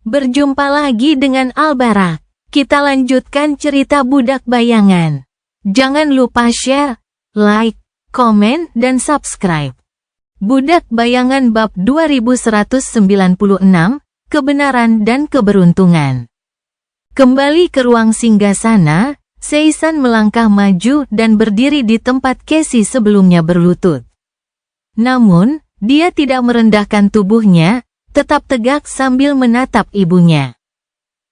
Berjumpa lagi dengan Albarak. Kita lanjutkan cerita Budak Bayangan. Jangan lupa share, like, komen, dan subscribe. Budak Bayangan bab 2196, Kebenaran dan Keberuntungan. Kembali ke ruang singgasana, Seisan melangkah maju dan berdiri di tempat Casey sebelumnya berlutut. Namun, dia tidak merendahkan tubuhnya, tetap tegak sambil menatap ibunya.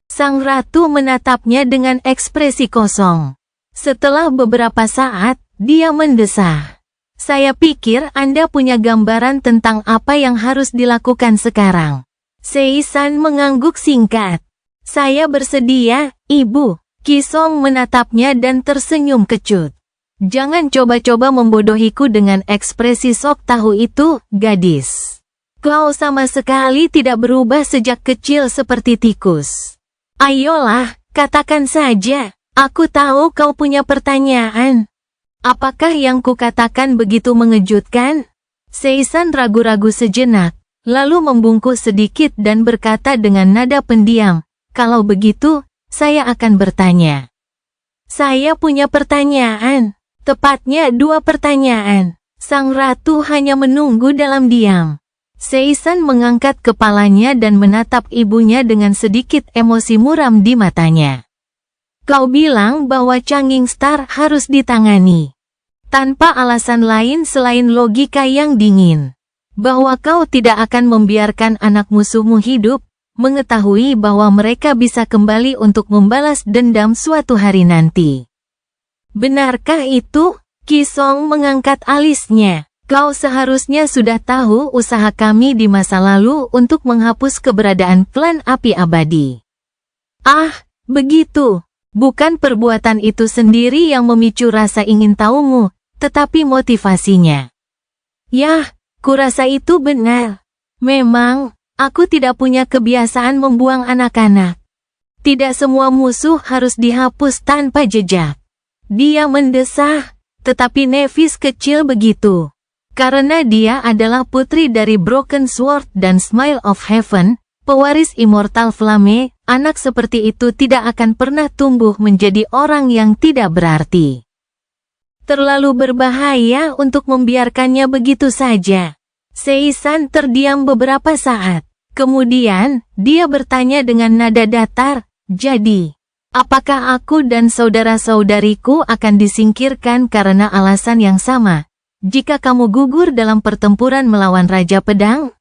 Sang ratu menatapnya dengan ekspresi kosong. Setelah beberapa saat, dia mendesah. Saya pikir Anda punya gambaran tentang apa yang harus dilakukan sekarang. Seisan mengangguk singkat. Saya bersedia, Ibu. Kisong menatapnya dan tersenyum kecut. Jangan coba-coba membodohiku dengan ekspresi sok tahu itu, gadis. Kau sama sekali tidak berubah sejak kecil seperti tikus. Ayolah, katakan saja. Aku tahu kau punya pertanyaan. Apakah yang kukatakan begitu mengejutkan? Seisan ragu-ragu sejenak, lalu membungkuk sedikit dan berkata dengan nada pendiam, kalau begitu, saya akan bertanya. Saya punya pertanyaan. Tepatnya 2 pertanyaan. Sang ratu hanya menunggu dalam diam. Seisan mengangkat kepalanya dan menatap ibunya dengan sedikit emosi muram di matanya. Kau bilang bahwa Changing Star harus ditangani. Tanpa alasan lain selain logika yang dingin. Bahwa kau tidak akan membiarkan anak musuhmu hidup, mengetahui bahwa mereka bisa kembali untuk membalas dendam suatu hari nanti. Benarkah itu? Kisong mengangkat alisnya. Kau seharusnya sudah tahu usaha kami di masa lalu untuk menghapus keberadaan klan api abadi. Ah, begitu. Bukan perbuatan itu sendiri yang memicu rasa ingin tahumu, tetapi motivasinya. Yah, kurasa itu benar. Memang, aku tidak punya kebiasaan membuang anak-anak. Tidak semua musuh harus dihapus tanpa jejak. Dia mendesah, tetapi Nevis kecil begitu. Karena dia adalah putri dari Broken Sword dan Smile of Heaven, pewaris Immortal Flame, anak seperti itu tidak akan pernah tumbuh menjadi orang yang tidak berarti. Terlalu berbahaya untuk membiarkannya begitu saja. Seisan terdiam beberapa saat. Kemudian, dia bertanya dengan nada datar, jadi, apakah aku dan saudara-saudariku akan disingkirkan karena alasan yang sama, jika kamu gugur dalam pertempuran melawan Raja Pedang?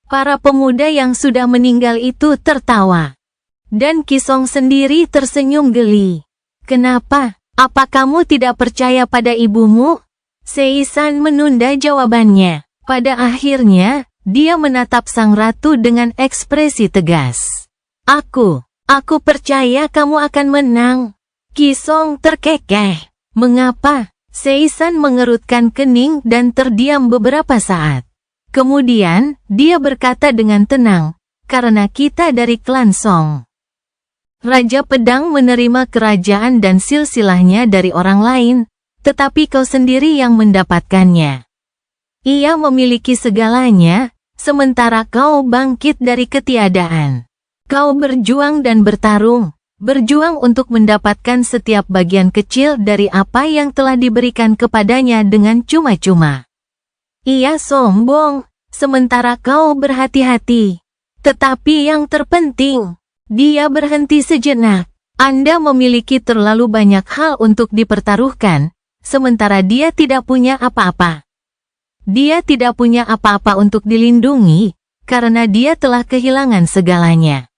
Para pemuda yang sudah meninggal itu tertawa. Dan Kisong sendiri tersenyum geli. Kenapa? Apa kamu tidak percaya pada ibumu? Seisan menunda jawabannya. Pada akhirnya, dia menatap sang ratu dengan ekspresi tegas. Aku percaya kamu akan menang. Kisong terkekeh. Mengapa? Seisan mengerutkan kening dan terdiam beberapa saat. Kemudian, dia berkata dengan tenang, karena kita dari klan Song. Raja Pedang menerima kerajaan dan silsilahnya dari orang lain, tetapi kau sendiri yang mendapatkannya. Ia memiliki segalanya, sementara kau bangkit dari ketiadaan. Kau berjuang dan bertarung, berjuang untuk mendapatkan setiap bagian kecil dari apa yang telah diberikan kepadanya dengan cuma-cuma. Ia sombong, sementara kau berhati-hati. Tetapi yang terpenting, dia berhenti sejenak. Anda memiliki terlalu banyak hal untuk dipertaruhkan, sementara dia tidak punya apa-apa. Dia tidak punya apa-apa untuk dilindungi, karena dia telah kehilangan segalanya.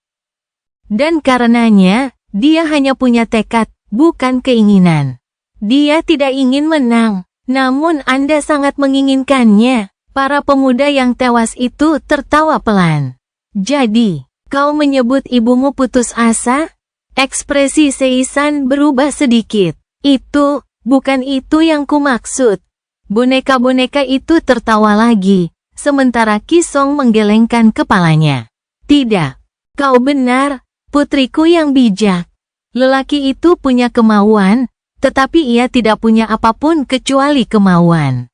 Dan karenanya, dia hanya punya tekad, bukan keinginan. Dia tidak ingin menang, namun Anda sangat menginginkannya. Para pemuda yang tewas itu tertawa pelan. Jadi, kau menyebut ibumu putus asa? Ekspresi Seisan berubah sedikit. Bukan itu yang kumaksud. Boneka-boneka itu tertawa lagi, sementara Kisong menggelengkan kepalanya. Tidak, kau benar, putriku yang bijak. Lelaki itu punya kemauan, tetapi ia tidak punya apapun kecuali kemauan.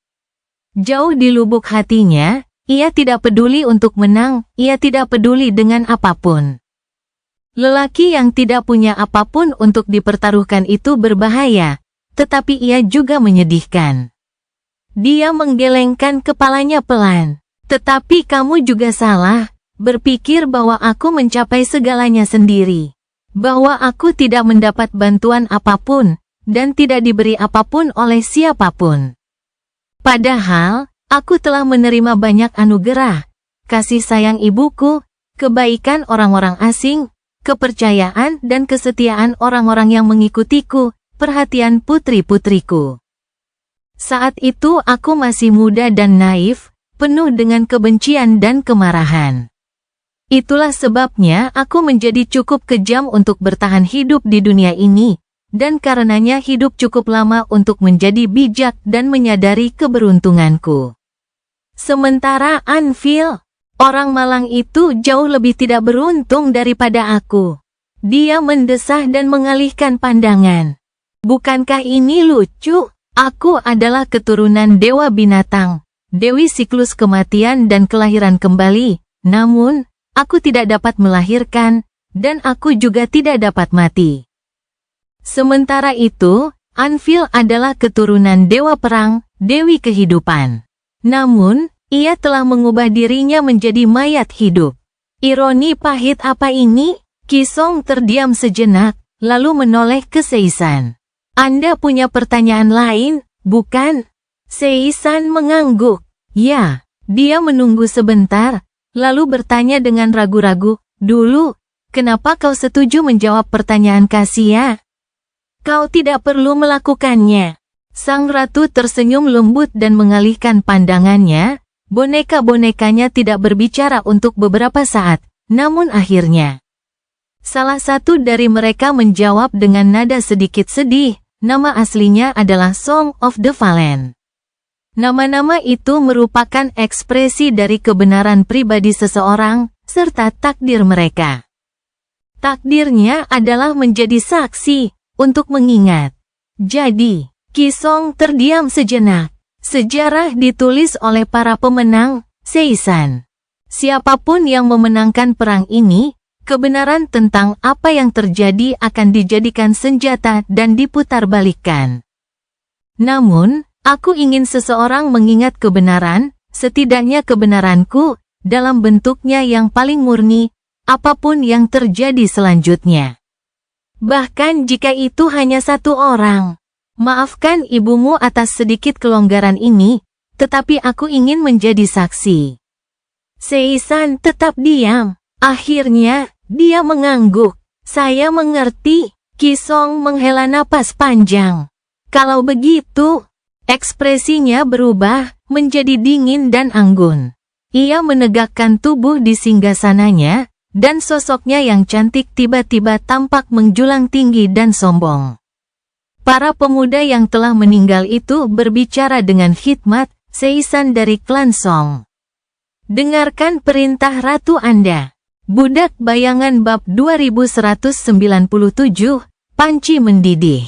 Jauh di lubuk hatinya, ia tidak peduli untuk menang, ia tidak peduli dengan apapun. Lelaki yang tidak punya apapun untuk dipertaruhkan itu berbahaya, tetapi ia juga menyedihkan. Dia menggelengkan kepalanya pelan. Tetapi kamu juga salah, berpikir bahwa aku mencapai segalanya sendiri. Bahwa aku tidak mendapat bantuan apapun, dan tidak diberi apapun oleh siapapun. Padahal, aku telah menerima banyak anugerah, kasih sayang ibuku, kebaikan orang-orang asing, kepercayaan dan kesetiaan orang-orang yang mengikutiku, perhatian putri-putriku. Saat itu aku masih muda dan naif, penuh dengan kebencian dan kemarahan. Itulah sebabnya aku menjadi cukup kejam untuk bertahan hidup di dunia ini, dan karenanya hidup cukup lama untuk menjadi bijak dan menyadari keberuntunganku. Sementara Anvil, orang malang itu jauh lebih tidak beruntung daripada aku. Dia mendesah dan mengalihkan pandangan. Bukankah ini lucu? Aku adalah keturunan dewa binatang, dewi siklus kematian dan kelahiran kembali. Namun, aku tidak dapat melahirkan, dan aku juga tidak dapat mati. Sementara itu, Anvil adalah keturunan dewa perang, dewi kehidupan. Namun, ia telah mengubah dirinya menjadi mayat hidup. Ironi pahit apa ini? Kisong terdiam sejenak, lalu menoleh ke Seisan. Anda punya pertanyaan lain, bukan? Seisan mengangguk. Ya, dia menunggu sebentar, lalu bertanya dengan ragu-ragu, dulu, kenapa kau setuju menjawab pertanyaan Kasia? Kau tidak perlu melakukannya. Sang ratu tersenyum lembut dan mengalihkan pandangannya. Boneka-bonekanya tidak berbicara untuk beberapa saat, namun akhirnya salah satu dari mereka menjawab dengan nada sedikit sedih. Nama aslinya adalah Song of the Fallen. Nama-nama itu merupakan ekspresi dari kebenaran pribadi seseorang, serta takdir mereka. Takdirnya adalah menjadi saksi, untuk mengingat. Jadi, Kisong terdiam sejenak. Sejarah ditulis oleh para pemenang, Seisan. Siapapun yang memenangkan perang ini, kebenaran tentang apa yang terjadi akan dijadikan senjata dan diputarbalikkan. Namun, aku ingin seseorang mengingat kebenaran, setidaknya kebenaranku, dalam bentuknya yang paling murni, apapun yang terjadi selanjutnya. Bahkan jika itu hanya satu orang. Maafkan ibumu atas sedikit kelonggaran ini, tetapi aku ingin menjadi saksi. Seisan tetap diam. Akhirnya, dia mengangguk. Saya mengerti. Kisong menghela napas panjang. Kalau begitu, ekspresinya berubah menjadi dingin dan anggun. Ia menegakkan tubuh di singgasananya, dan sosoknya yang cantik tiba-tiba tampak menjulang tinggi dan sombong. Para pemuda yang telah meninggal itu berbicara dengan hikmat, Seisan dari klan Song. Dengarkan perintah ratu Anda. Budak Bayangan bab 2197, Panci mendidih.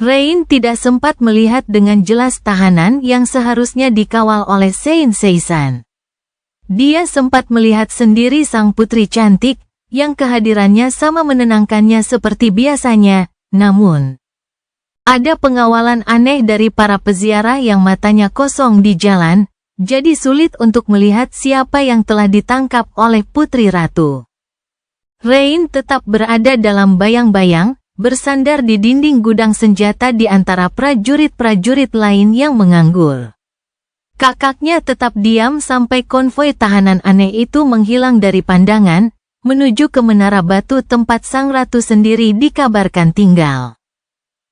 Rain tidak sempat melihat dengan jelas tahanan yang seharusnya dikawal oleh Seisan. Dia sempat melihat sendiri sang putri cantik, yang kehadirannya sama menenangkannya seperti biasanya, namun ada pengawalan aneh dari para peziarah yang matanya kosong di jalan, jadi sulit untuk melihat siapa yang telah ditangkap oleh Putri Ratu. Rain tetap berada dalam bayang-bayang, bersandar di dinding gudang senjata di antara prajurit-prajurit lain yang menganggur. Kakaknya tetap diam sampai konvoi tahanan aneh itu menghilang dari pandangan, menuju ke menara batu tempat sang ratu sendiri dikabarkan tinggal.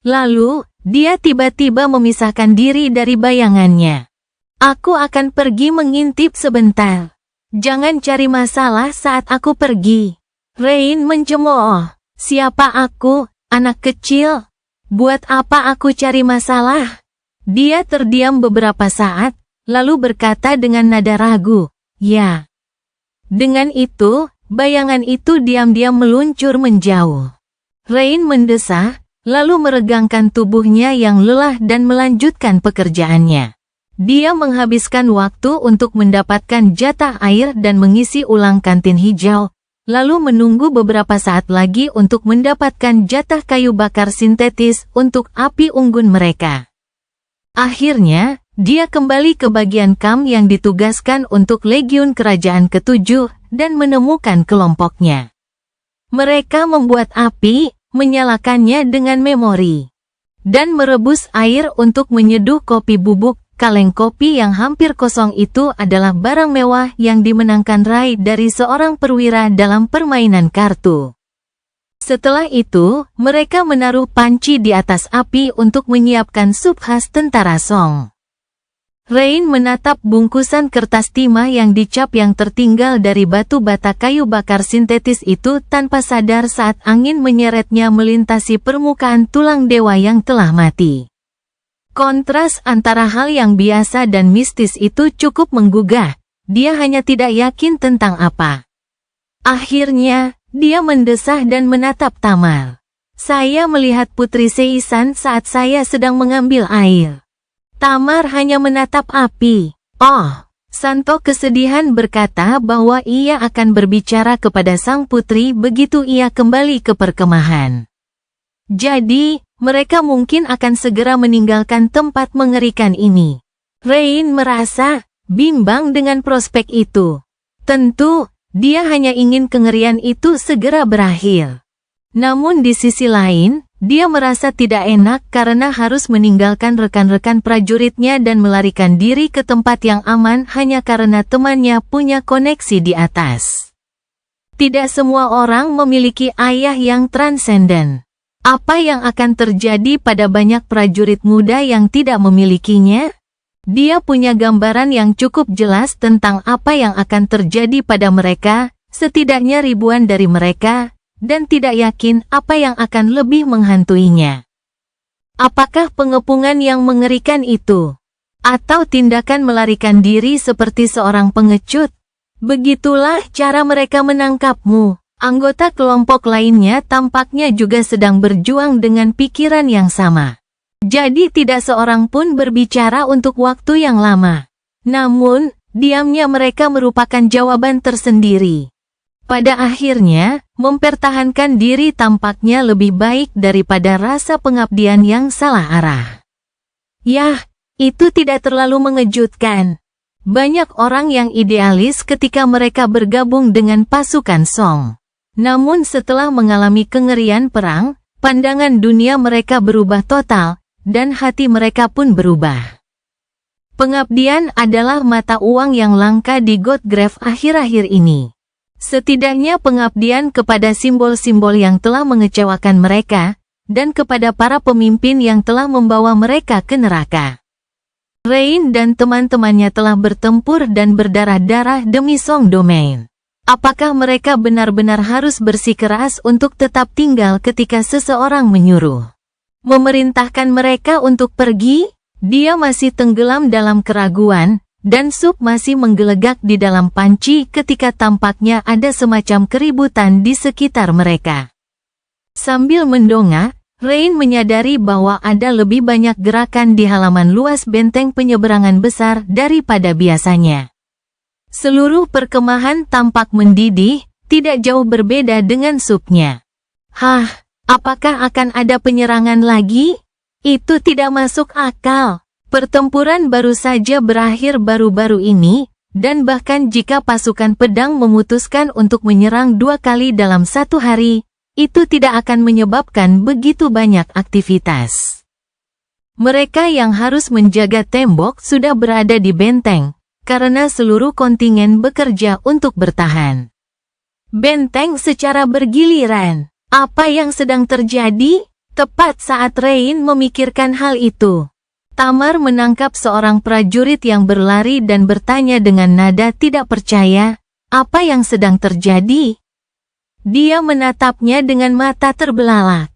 Lalu, dia tiba-tiba memisahkan diri dari bayangannya. Aku akan pergi mengintip sebentar. Jangan cari masalah saat aku pergi. Rain mencemooh. Siapa aku, anak kecil? Buat apa aku cari masalah? Dia terdiam beberapa saat, lalu berkata dengan nada ragu, ya. Dengan itu, bayangan itu diam-diam meluncur menjauh. Rain mendesah, lalu meregangkan tubuhnya yang lelah dan melanjutkan pekerjaannya. Dia menghabiskan waktu untuk mendapatkan jatah air dan mengisi ulang kantin hijau, lalu menunggu beberapa saat lagi untuk mendapatkan jatah kayu bakar sintetis untuk api unggun mereka. Akhirnya, dia kembali ke bagian kamp yang ditugaskan untuk Legiun Kerajaan ke-7 dan menemukan kelompoknya. Mereka membuat api, menyalakannya dengan memori, dan merebus air untuk menyeduh kopi bubuk. Kaleng kopi yang hampir kosong itu adalah barang mewah yang dimenangkan Rai dari seorang perwira dalam permainan kartu. Setelah itu, mereka menaruh panci di atas api untuk menyiapkan sup khas tentara Song. Rain menatap bungkusan kertas timah yang dicap yang tertinggal dari batu bata kayu bakar sintetis itu tanpa sadar saat angin menyeretnya melintasi permukaan tulang dewa yang telah mati. Kontras antara hal yang biasa dan mistis itu cukup menggugah. Dia hanya tidak yakin tentang apa. Akhirnya, dia mendesah dan menatap Tamar. Saya melihat Putri Seisan saat saya sedang mengambil air. Tamar hanya menatap api. Oh, Santo kesedihan berkata bahwa ia akan berbicara kepada sang putri begitu ia kembali ke perkemahan. Jadi, mereka mungkin akan segera meninggalkan tempat mengerikan ini. Rain merasa bimbang dengan prospek itu. Tentu, dia hanya ingin kengerian itu segera berakhir. Namun di sisi lain, dia merasa tidak enak karena harus meninggalkan rekan-rekan prajuritnya dan melarikan diri ke tempat yang aman hanya karena temannya punya koneksi di atas. Tidak semua orang memiliki ayah yang transenden. Apa yang akan terjadi pada banyak prajurit muda yang tidak memilikinya? Dia punya gambaran yang cukup jelas tentang apa yang akan terjadi pada mereka, setidaknya ribuan dari mereka, dan tidak yakin apa yang akan lebih menghantuinya. Apakah pengepungan yang mengerikan itu? Atau tindakan melarikan diri seperti seorang pengecut? Begitulah cara mereka menangkapmu. Anggota kelompok lainnya tampaknya juga sedang berjuang dengan pikiran yang sama. Jadi tidak seorang pun berbicara untuk waktu yang lama. Namun, diamnya mereka merupakan jawaban tersendiri. Pada akhirnya, mempertahankan diri tampaknya lebih baik daripada rasa pengabdian yang salah arah. Yah, itu tidak terlalu mengejutkan. Banyak orang yang idealis ketika mereka bergabung dengan pasukan Song. Namun setelah mengalami kengerian perang, pandangan dunia mereka berubah total, dan hati mereka pun berubah. Pengabdian adalah mata uang yang langka di Godgrave akhir-akhir ini. Setidaknya pengabdian kepada simbol-simbol yang telah mengecewakan mereka, dan kepada para pemimpin yang telah membawa mereka ke neraka. Rain dan teman-temannya telah bertempur dan berdarah-darah demi Song Domain. Apakah mereka benar-benar harus bersikeras untuk tetap tinggal ketika seseorang menyuruh memerintahkan mereka untuk pergi? Dia masih tenggelam dalam keraguan, dan sup masih menggelegak di dalam panci ketika tampaknya ada semacam keributan di sekitar mereka. Sambil mendongak, Rain menyadari bahwa ada lebih banyak gerakan di halaman luas benteng penyeberangan besar daripada biasanya. Seluruh perkemahan tampak mendidih, tidak jauh berbeda dengan supnya. Hah, apakah akan ada penyerangan lagi? Itu tidak masuk akal. Pertempuran baru saja berakhir baru-baru ini, dan bahkan jika pasukan pedang memutuskan untuk menyerang 2 kali dalam 1 hari, itu tidak akan menyebabkan begitu banyak aktivitas. Mereka yang harus menjaga tembok sudah berada di benteng, karena seluruh kontingen bekerja untuk bertahan. Benteng secara bergiliran. Apa yang sedang terjadi? Tepat saat Rain memikirkan hal itu, Tamar menangkap seorang prajurit yang berlari dan bertanya dengan nada tidak percaya, apa yang sedang terjadi? Dia menatapnya dengan mata terbelalak.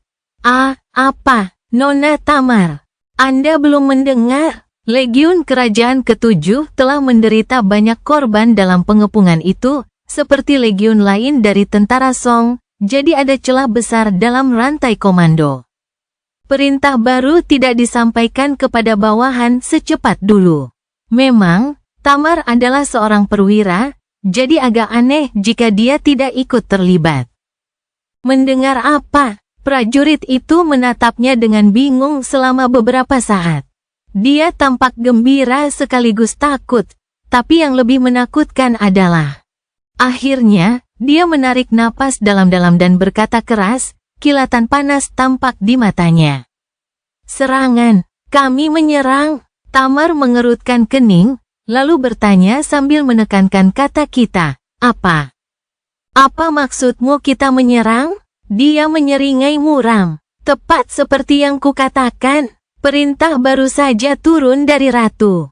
Apa, Nona Tamar? Anda belum mendengar? Legiun Kerajaan ke-7 telah menderita banyak korban dalam pengepungan itu, seperti legiun lain dari tentara Song, jadi ada celah besar dalam rantai komando. Perintah baru tidak disampaikan kepada bawahan secepat dulu. Memang, Tamar adalah seorang perwira, jadi agak aneh jika dia tidak ikut terlibat. Mendengar apa? Prajurit itu menatapnya dengan bingung selama beberapa saat. Dia tampak gembira sekaligus takut, tapi yang lebih menakutkan adalah akhirnya, dia menarik napas dalam-dalam dan berkata keras, kilatan panas tampak di matanya. Serangan, kami menyerang. Tamar mengerutkan kening, lalu bertanya sambil menekankan kata kita. Apa? Apa maksudmu kita menyerang? Dia menyeringai muram. Tepat seperti yang kukatakan, perintah baru saja turun dari ratu.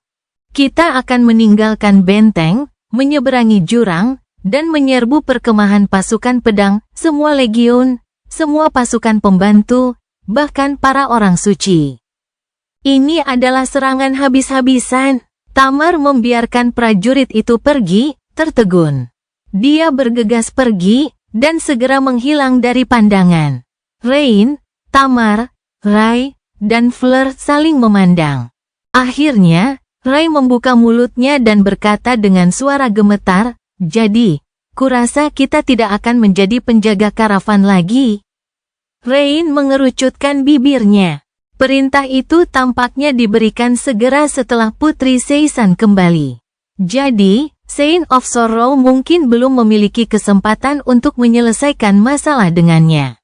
Kita akan meninggalkan benteng, menyeberangi jurang, dan menyerbu perkemahan pasukan pedang, semua legiun, semua pasukan pembantu, bahkan para orang suci. Ini adalah serangan habis-habisan. Tamar membiarkan prajurit itu pergi, tertegun. Dia bergegas pergi, dan segera menghilang dari pandangan. Rain, Tamar, Rai, dan Fleur saling memandang. Akhirnya, Rai membuka mulutnya dan berkata dengan suara gemetar, jadi, kurasa kita tidak akan menjadi penjaga karavan lagi. Rain mengerucutkan bibirnya. Perintah itu tampaknya diberikan segera setelah Putri Seisan kembali. Jadi, Saint of Sorrow mungkin belum memiliki kesempatan untuk menyelesaikan masalah dengannya.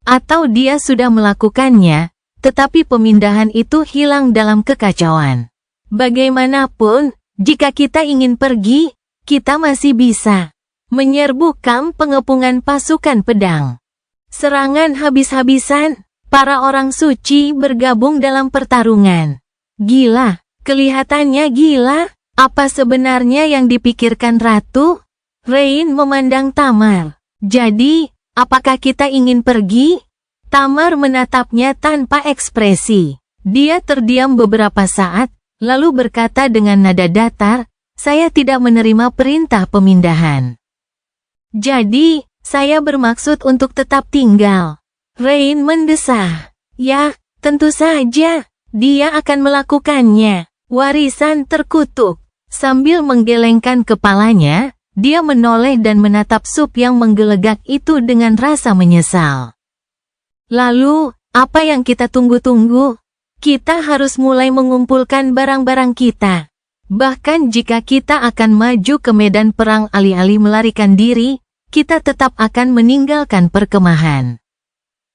Atau dia sudah melakukannya, tetapi pemindahan itu hilang dalam kekacauan. Bagaimanapun, jika kita ingin pergi, kita masih bisa menyerbu kamp pengepungan pasukan pedang. Serangan habis-habisan, para orang suci bergabung dalam pertarungan. Gila, kelihatannya gila. Apa sebenarnya yang dipikirkan Ratu? Rain memandang Tamar. Jadi, apakah kita ingin pergi? Tamar menatapnya tanpa ekspresi. Dia terdiam beberapa saat, lalu berkata dengan nada datar, saya tidak menerima perintah pemindahan. Jadi, saya bermaksud untuk tetap tinggal. Rain mendesah. Ya, tentu saja, dia akan melakukannya. Warisan terkutuk. Sambil menggelengkan kepalanya, dia menoleh dan menatap sup yang menggelegak itu dengan rasa menyesal. Lalu, apa yang kita tunggu-tunggu? Kita harus mulai mengumpulkan barang-barang kita. Bahkan jika kita akan maju ke medan perang alih-alih melarikan diri, kita tetap akan meninggalkan perkemahan.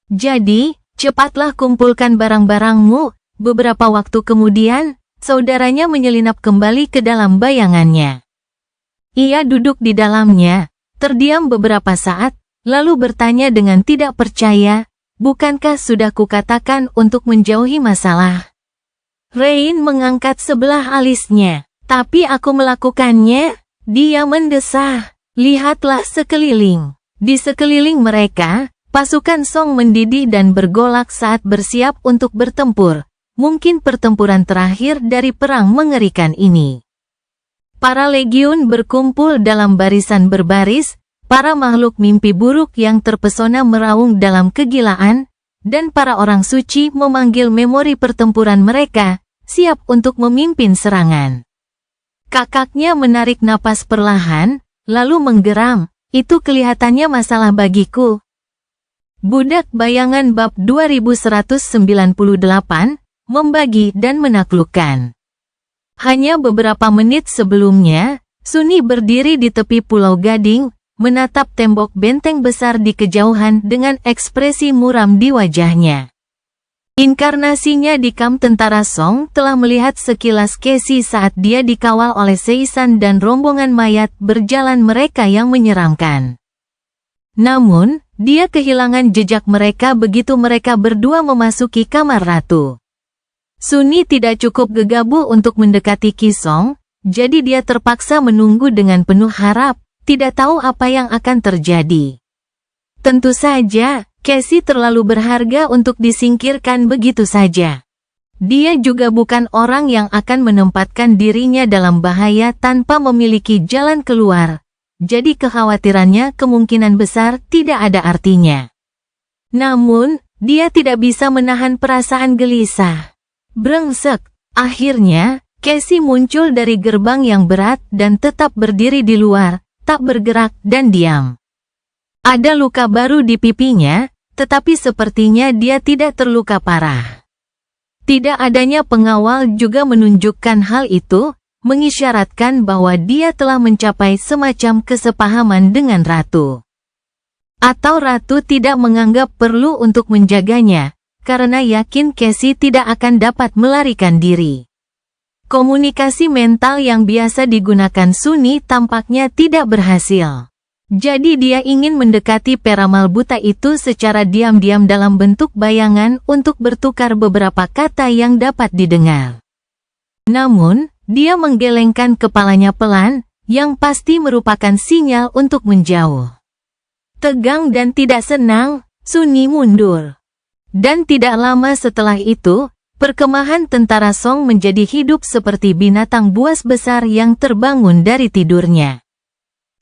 Jadi, cepatlah kumpulkan barang-barangmu. Beberapa waktu kemudian, saudaranya menyelinap kembali ke dalam bayangannya. Ia duduk di dalamnya, terdiam beberapa saat, lalu bertanya dengan tidak percaya, bukankah sudah kukatakan untuk menjauhi masalah? Rain mengangkat sebelah alisnya. Tapi aku melakukannya, dia mendesah. Lihatlah sekeliling. Di sekeliling mereka, pasukan Song mendidih dan bergolak saat bersiap untuk bertempur. Mungkin pertempuran terakhir dari perang mengerikan ini. Para legiun berkumpul dalam barisan berbaris, para makhluk mimpi buruk yang terpesona meraung dalam kegilaan, dan para orang suci memanggil memori pertempuran mereka, siap untuk memimpin serangan. Kakaknya menarik napas perlahan, lalu menggeram, itu kelihatannya masalah bagiku. Budak Bayangan bab 2198, membagi dan menaklukkan. Hanya beberapa menit sebelumnya, Sunni berdiri di tepi Pulau Gading, menatap tembok benteng besar di kejauhan dengan ekspresi muram di wajahnya. Inkarnasinya di kamp tentara Song telah melihat sekilas Casey saat dia dikawal oleh Seisan dan rombongan mayat berjalan mereka yang menyeramkan. Namun, dia kehilangan jejak mereka begitu mereka berdua memasuki kamar ratu. Sunni tidak cukup gegabah untuk mendekati Qi Song, jadi dia terpaksa menunggu dengan penuh harap, tidak tahu apa yang akan terjadi. Tentu saja, Casey terlalu berharga untuk disingkirkan begitu saja. Dia juga bukan orang yang akan menempatkan dirinya dalam bahaya tanpa memiliki jalan keluar, jadi kekhawatirannya kemungkinan besar tidak ada artinya. Namun, dia tidak bisa menahan perasaan gelisah. Brengsek. Akhirnya, Casey muncul dari gerbang yang berat dan tetap berdiri di luar, tak bergerak dan diam. Ada luka baru di pipinya, tetapi sepertinya dia tidak terluka parah. Tidak adanya pengawal juga menunjukkan hal itu, mengisyaratkan bahwa dia telah mencapai semacam kesepahaman dengan Ratu. Atau Ratu tidak menganggap perlu untuk menjaganya, karena yakin Casey tidak akan dapat melarikan diri. Komunikasi mental yang biasa digunakan Sunny tampaknya tidak berhasil. Jadi dia ingin mendekati peramal buta itu secara diam-diam dalam bentuk bayangan untuk bertukar beberapa kata yang dapat didengar. Namun, dia menggelengkan kepalanya pelan, yang pasti merupakan sinyal untuk menjauh. Tegang dan tidak senang, Sunny mundur. Dan tidak lama setelah itu, perkemahan tentara Song menjadi hidup seperti binatang buas besar yang terbangun dari tidurnya.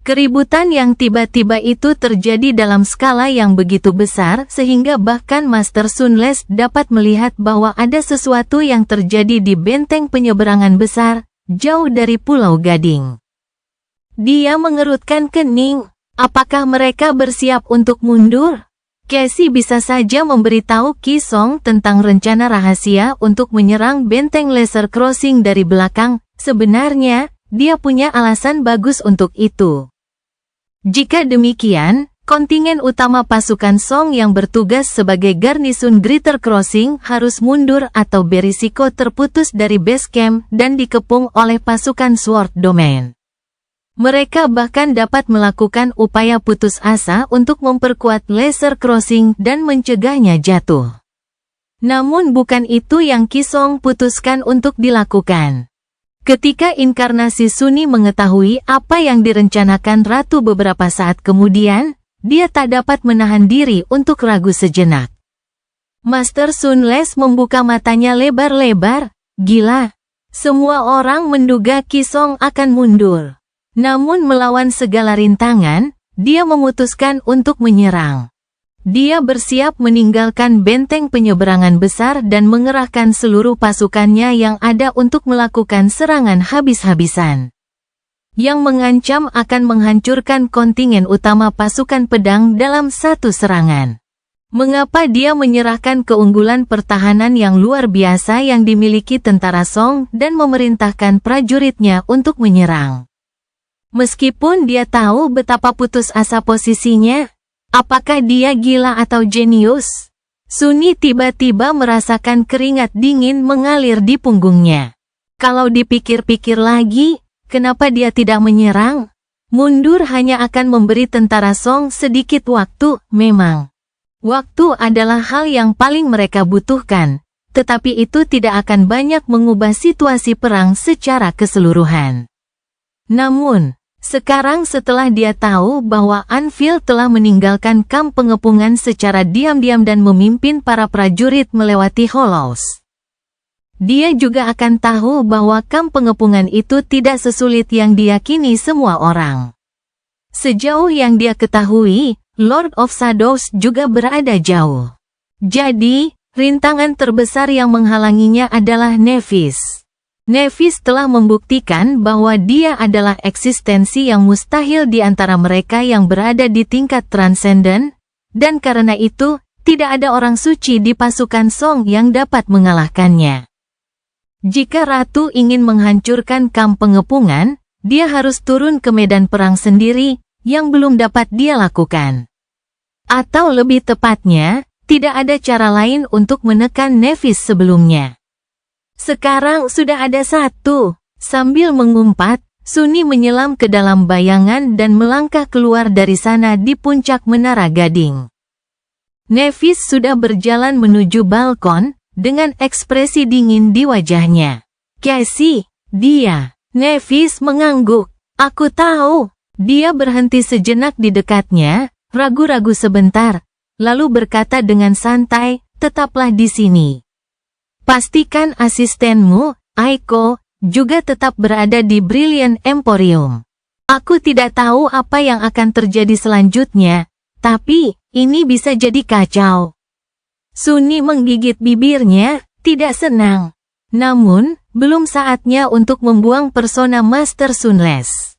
Keributan yang tiba-tiba itu terjadi dalam skala yang begitu besar sehingga bahkan Master Sunles dapat melihat bahwa ada sesuatu yang terjadi di benteng penyeberangan besar, jauh dari Pulau Gading. Dia mengerutkan kening. Apakah mereka bersiap untuk mundur? Casey bisa saja memberitahu Ki Song tentang rencana rahasia untuk menyerang benteng Laser Crossing dari belakang. Sebenarnya, dia punya alasan bagus untuk itu. Jika demikian, kontingen utama pasukan Song yang bertugas sebagai garnisun Greater Crossing harus mundur atau berisiko terputus dari base camp dan dikepung oleh pasukan Sword Domain. Mereka bahkan dapat melakukan upaya putus asa untuk memperkuat Laser Crossing dan mencegahnya jatuh. Namun bukan itu yang Ki Song putuskan untuk dilakukan. Ketika inkarnasi Sunny mengetahui apa yang direncanakan Ratu beberapa saat kemudian, dia tak dapat menahan diri untuk ragu sejenak. Master Sunles membuka matanya lebar-lebar. Gila. Semua orang menduga Ki Song akan mundur. Namun melawan segala rintangan, dia memutuskan untuk menyerang. Dia bersiap meninggalkan benteng penyeberangan besar dan mengerahkan seluruh pasukannya yang ada untuk melakukan serangan habis-habisan. Yang mengancam akan menghancurkan kontingen utama pasukan pedang dalam satu serangan. Mengapa dia menyerahkan keunggulan pertahanan yang luar biasa yang dimiliki tentara Song dan memerintahkan prajuritnya untuk menyerang? Meskipun dia tahu betapa putus asa posisinya, apakah dia gila atau jenius? Sunny tiba-tiba merasakan keringat dingin mengalir di punggungnya. Kalau dipikir-pikir lagi, kenapa dia tidak menyerang? Mundur hanya akan memberi tentara Song sedikit waktu, memang. Waktu adalah hal yang paling mereka butuhkan, tetapi itu tidak akan banyak mengubah situasi perang secara keseluruhan. Namun, sekarang setelah dia tahu bahwa Anvil telah meninggalkan kamp pengepungan secara diam-diam dan memimpin para prajurit melewati Hollows, dia juga akan tahu bahwa kamp pengepungan itu tidak sesulit yang diyakini semua orang. Sejauh yang dia ketahui, Lord of Shadows juga berada jauh. Jadi, rintangan terbesar yang menghalanginya adalah Nephis. Nephis telah membuktikan bahwa dia adalah eksistensi yang mustahil di antara mereka yang berada di tingkat transenden, dan karena itu, tidak ada orang suci di pasukan Song yang dapat mengalahkannya. Jika Ratu ingin menghancurkan kamp pengepungan, dia harus turun ke medan perang sendiri, yang belum dapat dia lakukan. Atau lebih tepatnya, tidak ada cara lain untuk menekan Nephis sebelumnya. Sekarang sudah ada satu. Sambil mengumpat, Sunny menyelam ke dalam bayangan dan melangkah keluar dari sana di puncak Menara Gading. Nephis sudah berjalan menuju balkon, dengan ekspresi dingin di wajahnya. Casey, dia. Nephis mengangguk. Aku tahu. Dia berhenti sejenak di dekatnya, ragu-ragu sebentar, lalu berkata dengan santai, tetaplah di sini. Pastikan asistenmu, Aiko, juga tetap berada di Brilliant Emporium. Aku tidak tahu apa yang akan terjadi selanjutnya, tapi ini bisa jadi kacau. Sunny menggigit bibirnya, tidak senang. Namun, belum saatnya untuk membuang persona Master Sunless.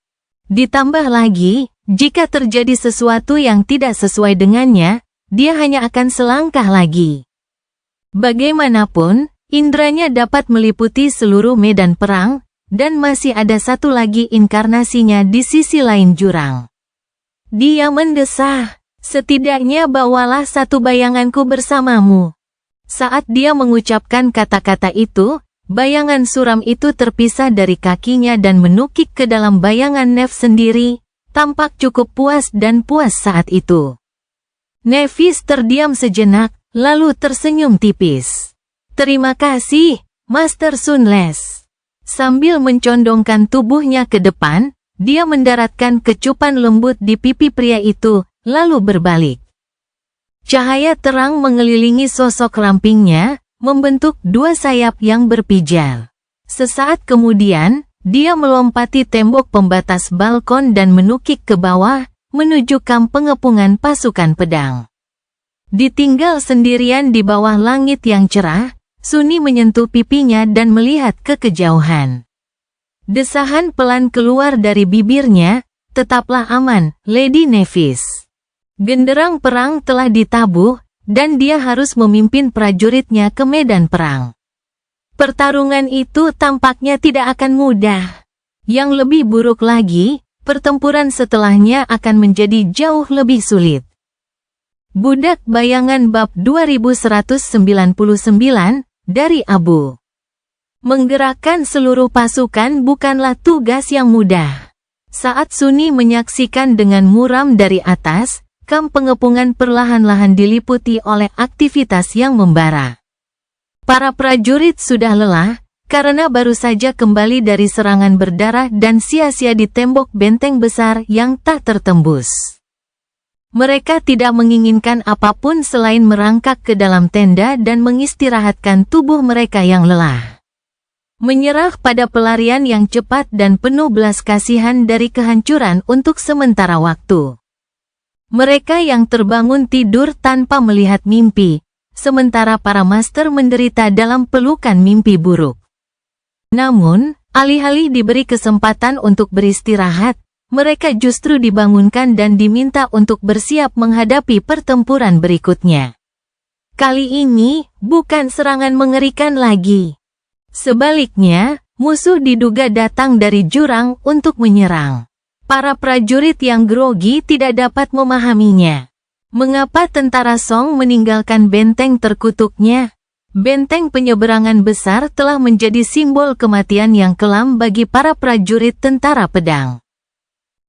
Ditambah lagi, jika terjadi sesuatu yang tidak sesuai dengannya, dia hanya akan selangkah lagi. Bagaimanapun, indranya dapat meliputi seluruh medan perang, dan masih ada satu lagi inkarnasinya di sisi lain jurang. Dia mendesah, setidaknya bawalah satu bayanganku bersamamu. Saat dia mengucapkan kata-kata itu, bayangan suram itu terpisah dari kakinya dan menukik ke dalam bayangan Nef sendiri, tampak cukup puas dan puas saat itu. Nevis terdiam sejenak, lalu tersenyum tipis. Terima kasih, Master Sunless. Sambil mencondongkan tubuhnya ke depan, dia mendaratkan kecupan lembut di pipi pria itu, lalu berbalik. Cahaya terang mengelilingi sosok rampingnya, membentuk dua sayap yang berpijar. Sesaat kemudian, dia melompati tembok pembatas balkon dan menukik ke bawah, menuju kamp pengepungan pasukan pedang. Ditinggal sendirian di bawah langit yang cerah, Sunny menyentuh pipinya dan melihat ke kejauhan. Desahan pelan keluar dari bibirnya, tetaplah aman, Lady Nevis. Genderang perang telah ditabuh, dan dia harus memimpin prajuritnya ke medan perang. Pertarungan itu tampaknya tidak akan mudah. Yang lebih buruk lagi, pertempuran setelahnya akan menjadi jauh lebih sulit. Budak Bayangan Bab 2199, dari Abu. Menggerakkan seluruh pasukan bukanlah tugas yang mudah. Saat Sunny menyaksikan dengan muram dari atas, kamp pengepungan perlahan-lahan diliputi oleh aktivitas yang membara. Para prajurit sudah lelah, karena baru saja kembali dari serangan berdarah dan sia-sia di tembok benteng besar yang tak tertembus. Mereka tidak menginginkan apapun selain merangkak ke dalam tenda dan mengistirahatkan tubuh mereka yang lelah. Menyerah pada pelarian yang cepat dan penuh belas kasihan dari kehancuran untuk sementara waktu. Mereka yang terbangun tidur tanpa melihat mimpi, sementara para master menderita dalam pelukan mimpi buruk. Namun, alih-alih diberi kesempatan untuk beristirahat, mereka justru dibangunkan dan diminta untuk bersiap menghadapi pertempuran berikutnya. Kali ini, bukan serangan mengerikan lagi. Sebaliknya, musuh diduga datang dari jurang untuk menyerang. Para prajurit yang grogi tidak dapat memahaminya. Mengapa tentara Song meninggalkan benteng terkutuknya? Benteng penyeberangan besar telah menjadi simbol kematian yang kelam bagi para prajurit tentara pedang.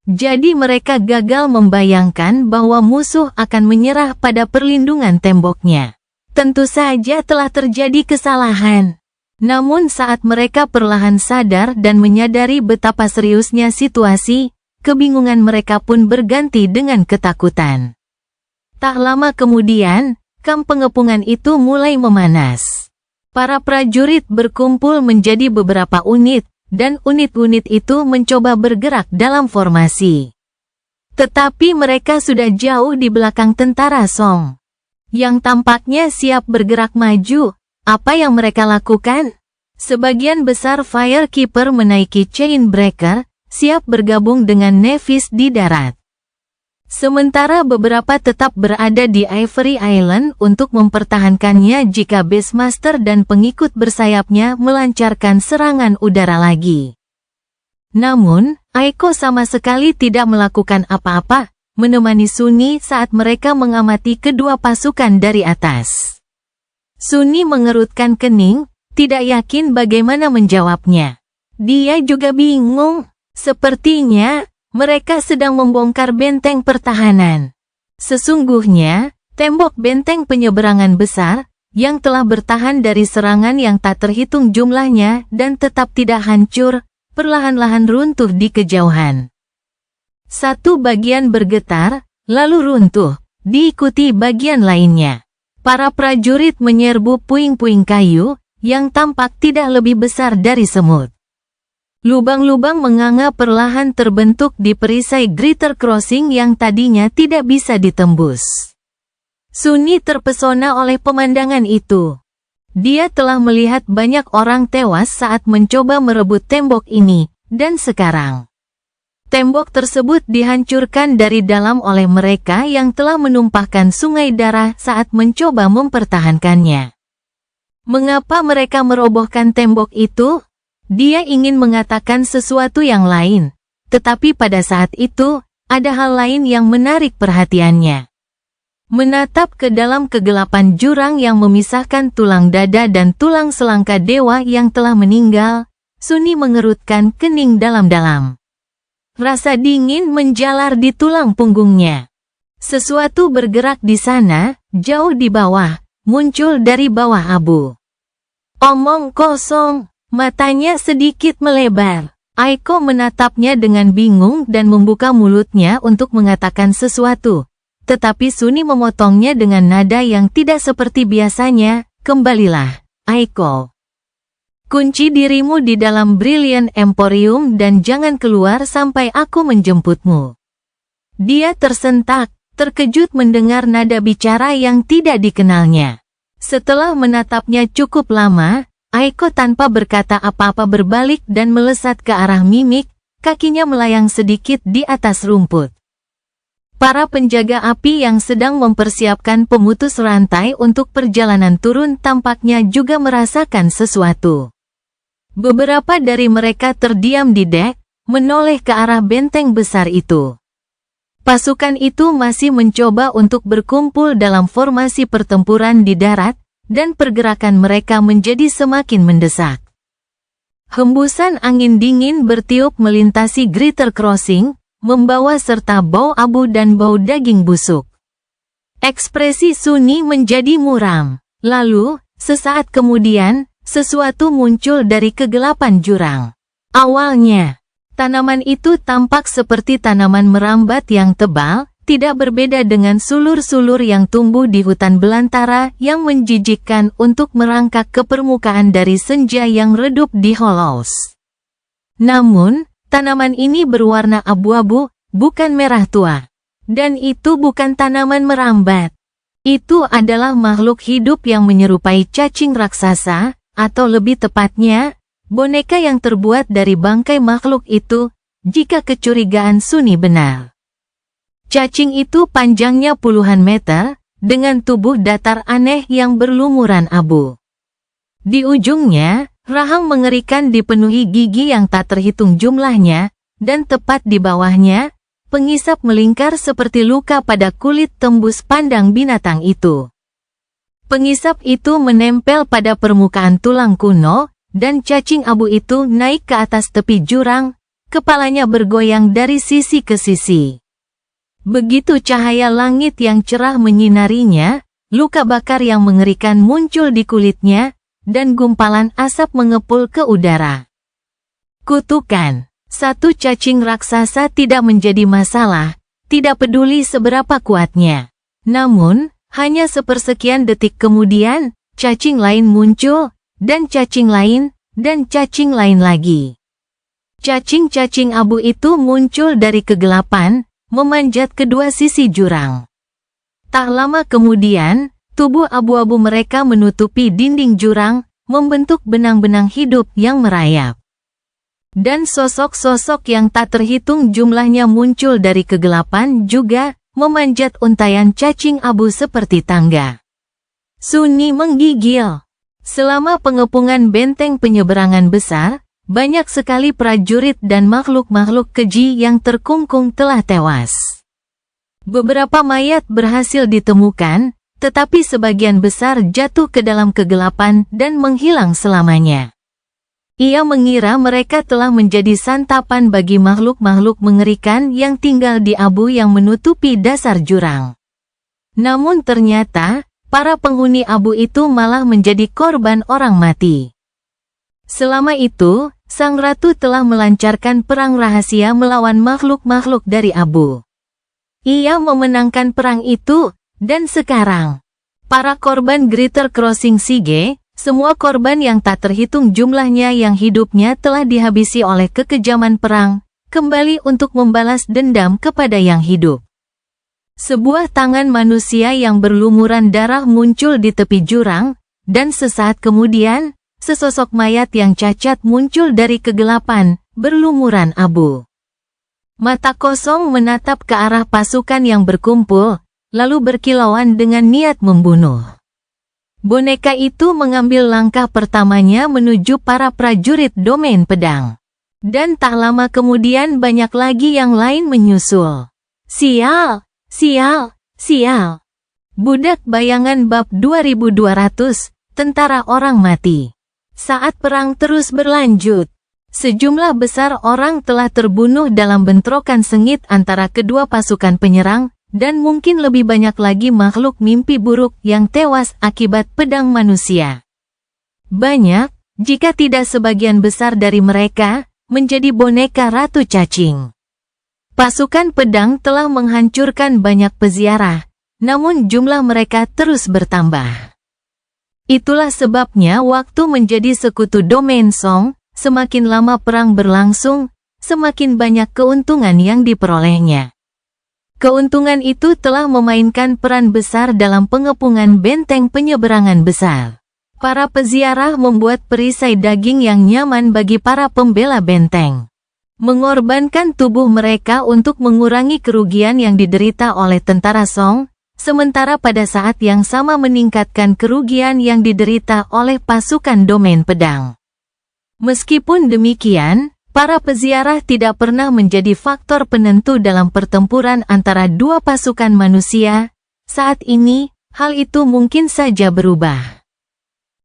Jadi mereka gagal membayangkan bahwa musuh akan menyerah pada perlindungan temboknya. Tentu saja telah terjadi kesalahan. Namun saat mereka perlahan sadar dan menyadari betapa seriusnya situasi, kebingungan mereka pun berganti dengan ketakutan. Tak lama kemudian, kamp pengepungan itu mulai memanas. Para prajurit berkumpul menjadi beberapa unit, dan unit-unit itu mencoba bergerak dalam formasi. Tetapi mereka sudah jauh di belakang tentara Song, yang tampaknya siap bergerak maju. Apa yang mereka lakukan? Sebagian besar Firekeeper menaiki Chain Breaker, siap bergabung dengan Nevis di darat. Sementara beberapa tetap berada di Ivory Island untuk mempertahankannya jika Beastmaster dan pengikut bersayapnya melancarkan serangan udara lagi. Namun, Aiko sama sekali tidak melakukan apa-apa, menemani Sunny saat mereka mengamati kedua pasukan dari atas. Sunny mengerutkan kening, tidak yakin bagaimana menjawabnya. Dia juga bingung. Sepertinya, mereka sedang membongkar benteng pertahanan. Sesungguhnya, tembok benteng penyeberangan besar, yang telah bertahan dari serangan yang tak terhitung jumlahnya dan tetap tidak hancur, perlahan-lahan runtuh di kejauhan. Satu bagian bergetar, lalu runtuh, diikuti bagian lainnya. Para prajurit menyerbu puing-puing kayu, yang tampak tidak lebih besar dari semut. Lubang-lubang menganga perlahan terbentuk di perisai Greater Crossing yang tadinya tidak bisa ditembus. Sunny terpesona oleh pemandangan itu. Dia telah melihat banyak orang tewas saat mencoba merebut tembok ini, dan sekarang tembok tersebut dihancurkan dari dalam oleh mereka yang telah menumpahkan sungai darah saat mencoba mempertahankannya. Mengapa mereka merobohkan tembok itu? Dia ingin mengatakan sesuatu yang lain, tetapi pada saat itu, ada hal lain yang menarik perhatiannya. Menatap ke dalam kegelapan jurang yang memisahkan tulang dada dan tulang selangka dewa yang telah meninggal, Sunni mengerutkan kening dalam-dalam. Rasa dingin menjalar di tulang punggungnya. Sesuatu bergerak di sana, jauh di bawah, muncul dari bawah abu. Omong kosong, matanya sedikit melebar. Aiko menatapnya dengan bingung dan membuka mulutnya untuk mengatakan sesuatu. Tetapi Sunni memotongnya dengan nada yang tidak seperti biasanya, kembalilah, Aiko. Kunci dirimu di dalam Brilliant Emporium dan jangan keluar sampai aku menjemputmu. Dia tersentak, terkejut mendengar nada bicara yang tidak dikenalnya. Setelah menatapnya cukup lama, Aiko tanpa berkata apa-apa berbalik dan melesat ke arah Mimik, kakinya melayang sedikit di atas rumput. Para penjaga api yang sedang mempersiapkan pemutus rantai untuk perjalanan turun tampaknya juga merasakan sesuatu. Beberapa dari mereka terdiam di dek, menoleh ke arah benteng besar itu. Pasukan itu masih mencoba untuk berkumpul dalam formasi pertempuran di darat, dan pergerakan mereka menjadi semakin mendesak. Hembusan angin dingin bertiup melintasi Greater Crossing, membawa serta bau abu dan bau daging busuk. Ekspresi Sunni menjadi muram. Lalu, sesaat kemudian, sesuatu muncul dari kegelapan jurang. Awalnya, tanaman itu tampak seperti tanaman merambat yang tebal, tidak berbeda dengan sulur-sulur yang tumbuh di hutan belantara yang menjijikkan untuk merangkak ke permukaan dari senja yang redup di Hollows. Namun, tanaman ini berwarna abu-abu, bukan merah tua. Dan itu bukan tanaman merambat. Itu adalah makhluk hidup yang menyerupai cacing raksasa, atau lebih tepatnya, boneka yang terbuat dari bangkai makhluk itu, jika kecurigaan Sunni benar. Cacing itu panjangnya puluhan meter, dengan tubuh datar aneh yang berlumuran abu. Di ujungnya, rahang mengerikan dipenuhi gigi yang tak terhitung jumlahnya, dan tepat di bawahnya, pengisap melingkar seperti luka pada kulit tembus pandang binatang itu. Pengisap itu menempel pada permukaan tulang kuno, dan cacing abu itu naik ke atas tepi jurang, kepalanya bergoyang dari sisi ke sisi. Begitu cahaya langit yang cerah menyinarinya, luka bakar yang mengerikan muncul di kulitnya, dan gumpalan asap mengepul ke udara. Kutukan. Satu cacing raksasa tidak menjadi masalah, tidak peduli seberapa kuatnya. Namun, hanya sepersekian detik kemudian, cacing lain muncul, dan cacing lain, dan cacing lain lagi. Cacing-cacing abu itu muncul dari kegelapan, memanjat kedua sisi jurang. Tak lama kemudian, tubuh abu-abu mereka menutupi dinding jurang, membentuk benang-benang hidup yang merayap. Dan sosok-sosok yang tak terhitung jumlahnya muncul dari kegelapan juga, memanjat untayan cacing abu seperti tangga. Sunni menggigil. Selama pengepungan benteng penyeberangan besar, banyak sekali prajurit dan makhluk-makhluk keji yang terkungkung telah tewas. Beberapa mayat berhasil ditemukan, tetapi sebagian besar jatuh ke dalam kegelapan dan menghilang selamanya. Ia mengira mereka telah menjadi santapan bagi makhluk-makhluk mengerikan yang tinggal di abu yang menutupi dasar jurang. Namun ternyata, para penghuni abu itu malah menjadi korban orang mati. Selama itu, Sang Ratu telah melancarkan perang rahasia melawan makhluk-makhluk dari abu. Ia memenangkan perang itu, dan sekarang, para korban Greater Crossing Siege, semua korban yang tak terhitung jumlahnya yang hidupnya telah dihabisi oleh kekejaman perang, kembali untuk membalas dendam kepada yang hidup. Sebuah tangan manusia yang berlumuran darah muncul di tepi jurang, dan sesaat kemudian, sesosok mayat yang cacat muncul dari kegelapan, berlumuran abu. Mata kosong menatap ke arah pasukan yang berkumpul, lalu berkilauan dengan niat membunuh. Boneka itu mengambil langkah pertamanya menuju para prajurit domain pedang. Dan tak lama kemudian banyak lagi yang lain menyusul. Sial, sial, sial. Budak Bayangan bab 2200, Tentara Orang Mati. Saat perang terus berlanjut, sejumlah besar orang telah terbunuh dalam bentrokan sengit antara kedua pasukan penyerang, dan mungkin lebih banyak lagi makhluk mimpi buruk yang tewas akibat pedang manusia. Banyak, jika tidak sebagian besar dari mereka, menjadi boneka ratu cacing. Pasukan pedang telah menghancurkan banyak peziarah, namun jumlah mereka terus bertambah. Itulah sebabnya waktu menjadi sekutu domain Song, semakin lama perang berlangsung, semakin banyak keuntungan yang diperolehnya. Keuntungan itu telah memainkan peran besar dalam pengepungan benteng penyeberangan besar. Para peziarah membuat perisai daging yang nyaman bagi para pembela benteng. Mengorbankan tubuh mereka untuk mengurangi kerugian yang diderita oleh tentara Song, sementara pada saat yang sama meningkatkan kerugian yang diderita oleh pasukan domain pedang. Meskipun demikian, para peziarah tidak pernah menjadi faktor penentu dalam pertempuran antara dua pasukan manusia. Saat ini, hal itu mungkin saja berubah.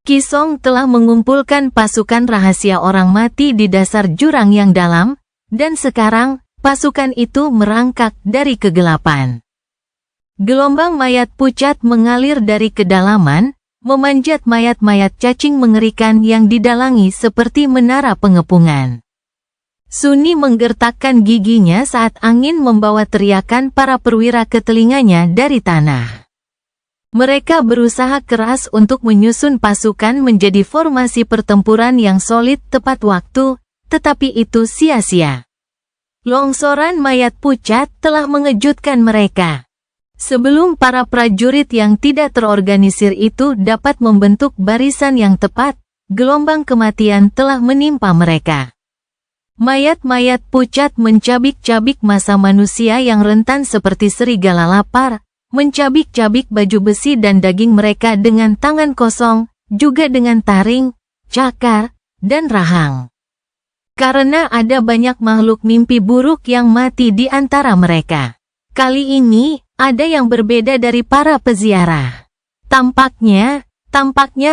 Qi Song telah mengumpulkan pasukan rahasia orang mati di dasar jurang yang dalam, dan sekarang, pasukan itu merangkak dari kegelapan. Gelombang mayat pucat mengalir dari kedalaman, memanjat mayat-mayat cacing mengerikan yang didalangi seperti menara pengepungan. Sunni menggertakkan giginya saat angin membawa teriakan para perwira ke telinganya dari tanah. Mereka berusaha keras untuk menyusun pasukan menjadi formasi pertempuran yang solid tepat waktu, tetapi itu sia-sia. Longsoran mayat pucat telah mengejutkan mereka. Sebelum para prajurit yang tidak terorganisir itu dapat membentuk barisan yang tepat, gelombang kematian telah menimpa mereka. Mayat-mayat pucat mencabik-cabik massa manusia yang rentan seperti serigala lapar, mencabik-cabik baju besi dan daging mereka dengan tangan kosong, juga dengan taring, cakar, dan rahang. Karena ada banyak makhluk mimpi buruk yang mati di antara mereka. Kali ini, ada yang berbeda dari para peziarah. Tampaknya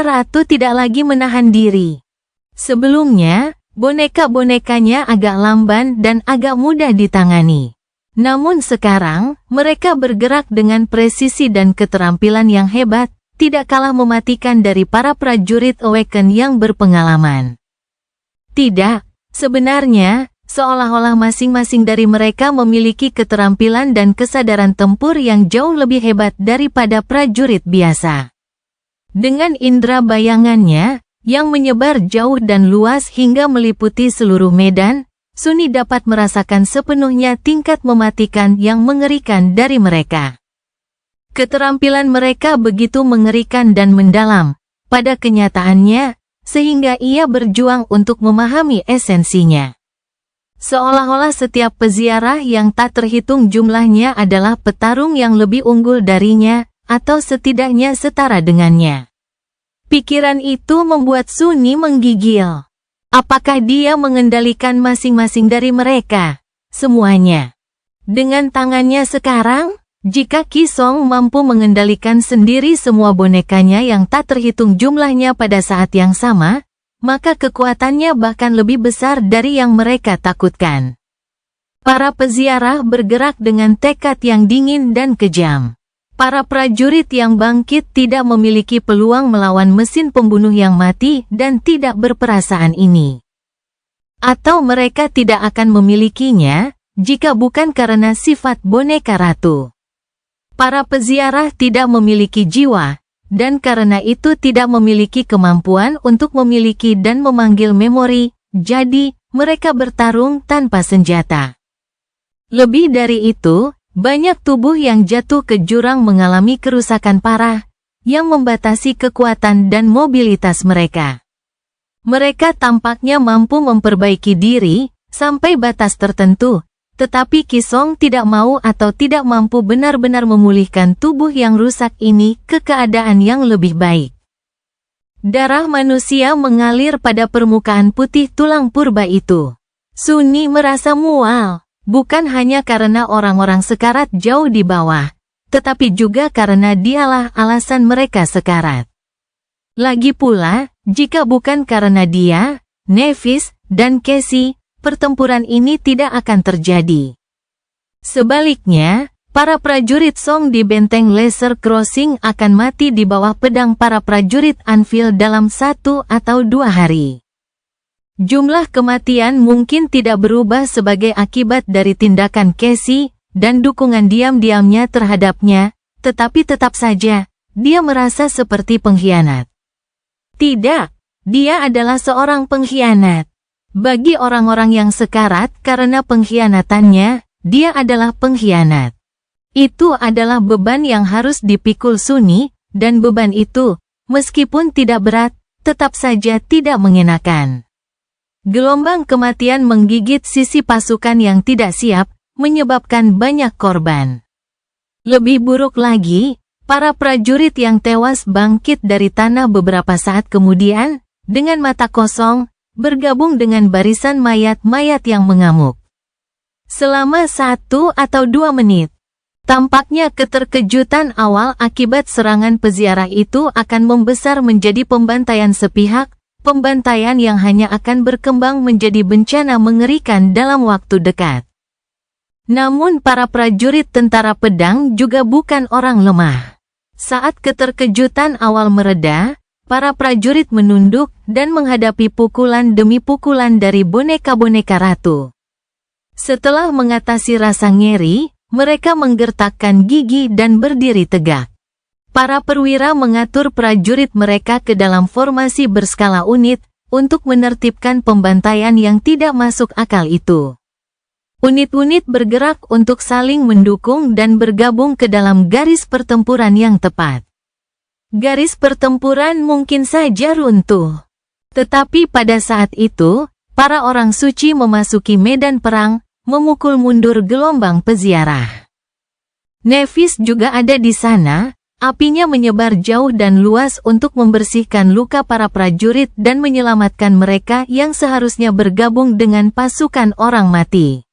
ratu tidak lagi menahan diri. Sebelumnya, boneka-bonekanya agak lamban dan agak mudah ditangani. Namun sekarang, mereka bergerak dengan presisi dan keterampilan yang hebat, tidak kalah mematikan dari para prajurit Awaken yang berpengalaman. Tidak, sebenarnya, seolah-olah masing-masing dari mereka memiliki keterampilan dan kesadaran tempur yang jauh lebih hebat daripada prajurit biasa. Dengan indera bayangannya, yang menyebar jauh dan luas hingga meliputi seluruh medan, Sunni dapat merasakan sepenuhnya tingkat mematikan yang mengerikan dari mereka. Keterampilan mereka begitu mengerikan dan mendalam, pada kenyataannya, sehingga ia berjuang untuk memahami esensinya. Seolah-olah setiap peziarah yang tak terhitung jumlahnya adalah petarung yang lebih unggul darinya, atau setidaknya setara dengannya. Pikiran itu membuat Sunni menggigil. Apakah dia mengendalikan masing-masing dari mereka? Semuanya. Dengan tangannya sekarang, jika Qi Song mampu mengendalikan sendiri semua bonekanya yang tak terhitung jumlahnya pada saat yang sama, maka kekuatannya bahkan lebih besar dari yang mereka takutkan. Para peziarah bergerak dengan tekad yang dingin dan kejam. Para prajurit yang bangkit tidak memiliki peluang melawan mesin pembunuh yang mati dan tidak berperasaan ini. Atau mereka tidak akan memilikinya, jika bukan karena sifat boneka ratu. Para peziarah tidak memiliki jiwa, dan karena itu tidak memiliki kemampuan untuk memiliki dan memanggil memori, jadi mereka bertarung tanpa senjata. Lebih dari itu, banyak tubuh yang jatuh ke jurang mengalami kerusakan parah, yang membatasi kekuatan dan mobilitas mereka. Mereka tampaknya mampu memperbaiki diri sampai batas tertentu, tetapi Kisong tidak mau atau tidak mampu benar-benar memulihkan tubuh yang rusak ini ke keadaan yang lebih baik. Darah manusia mengalir pada permukaan putih tulang purba itu. Sunni merasa mual, bukan hanya karena orang-orang sekarat jauh di bawah, tetapi juga karena dialah alasan mereka sekarat. Lagi pula, jika bukan karena dia, Nevis, dan Casey, pertempuran ini tidak akan terjadi. Sebaliknya, para prajurit Song di benteng Laser Crossing akan mati di bawah pedang para prajurit Anvil dalam 1 atau 2 hari. Jumlah kematian mungkin tidak berubah sebagai akibat dari tindakan Casey dan dukungan diam-diamnya terhadapnya, tetapi tetap saja, dia merasa seperti pengkhianat. Tidak, dia adalah seorang pengkhianat. Bagi orang-orang yang sekarat karena pengkhianatannya, dia adalah pengkhianat. Itu adalah beban yang harus dipikul Sunni, dan beban itu, meskipun tidak berat, tetap saja tidak mengenakan. Gelombang kematian menggigit sisi pasukan yang tidak siap, menyebabkan banyak korban. Lebih buruk lagi, para prajurit yang tewas bangkit dari tanah beberapa saat kemudian, dengan mata kosong, bergabung dengan barisan mayat-mayat yang mengamuk. Selama 1 atau 2 menit, tampaknya keterkejutan awal akibat serangan peziarah itu akan membesar menjadi pembantaian sepihak, pembantaian yang hanya akan berkembang menjadi bencana mengerikan dalam waktu dekat. Namun para prajurit tentara pedang juga bukan orang lemah. Saat keterkejutan awal mereda, para prajurit menunduk dan menghadapi pukulan demi pukulan dari boneka-boneka ratu. Setelah mengatasi rasa ngeri, mereka menggertakkan gigi dan berdiri tegak. Para perwira mengatur prajurit mereka ke dalam formasi berskala unit, untuk menertibkan pembantaian yang tidak masuk akal itu. Unit-unit bergerak untuk saling mendukung dan bergabung ke dalam garis pertempuran yang tepat. Garis pertempuran mungkin saja runtuh. Tetapi pada saat itu, para orang suci memasuki medan perang, memukul mundur gelombang peziarah. Nevis juga ada di sana, apinya menyebar jauh dan luas untuk membersihkan luka para prajurit dan menyelamatkan mereka yang seharusnya bergabung dengan pasukan orang mati.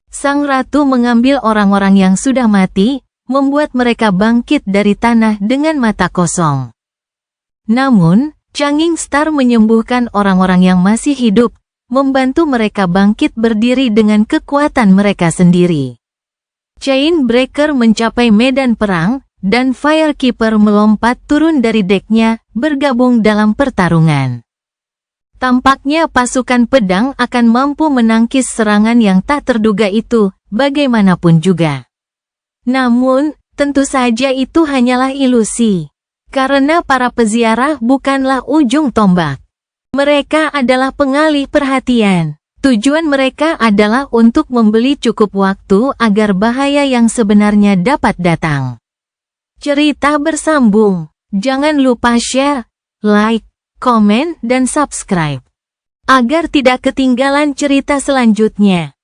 Sang Ratu mengambil orang-orang yang sudah mati, membuat mereka bangkit dari tanah dengan mata kosong. Namun, Changing Star menyembuhkan orang-orang yang masih hidup, membantu mereka bangkit berdiri dengan kekuatan mereka sendiri. Chain Breaker mencapai medan perang, dan Firekeeper melompat turun dari deknya, bergabung dalam pertarungan. Tampaknya pasukan pedang akan mampu menangkis serangan yang tak terduga itu, bagaimanapun juga. Namun, tentu saja itu hanyalah ilusi. Karena para peziarah bukanlah ujung tombak. Mereka adalah pengalih perhatian. Tujuan mereka adalah untuk membeli cukup waktu agar bahaya yang sebenarnya dapat datang. Cerita bersambung. Jangan lupa share, like, komen, dan subscribe. Agar tidak ketinggalan cerita selanjutnya.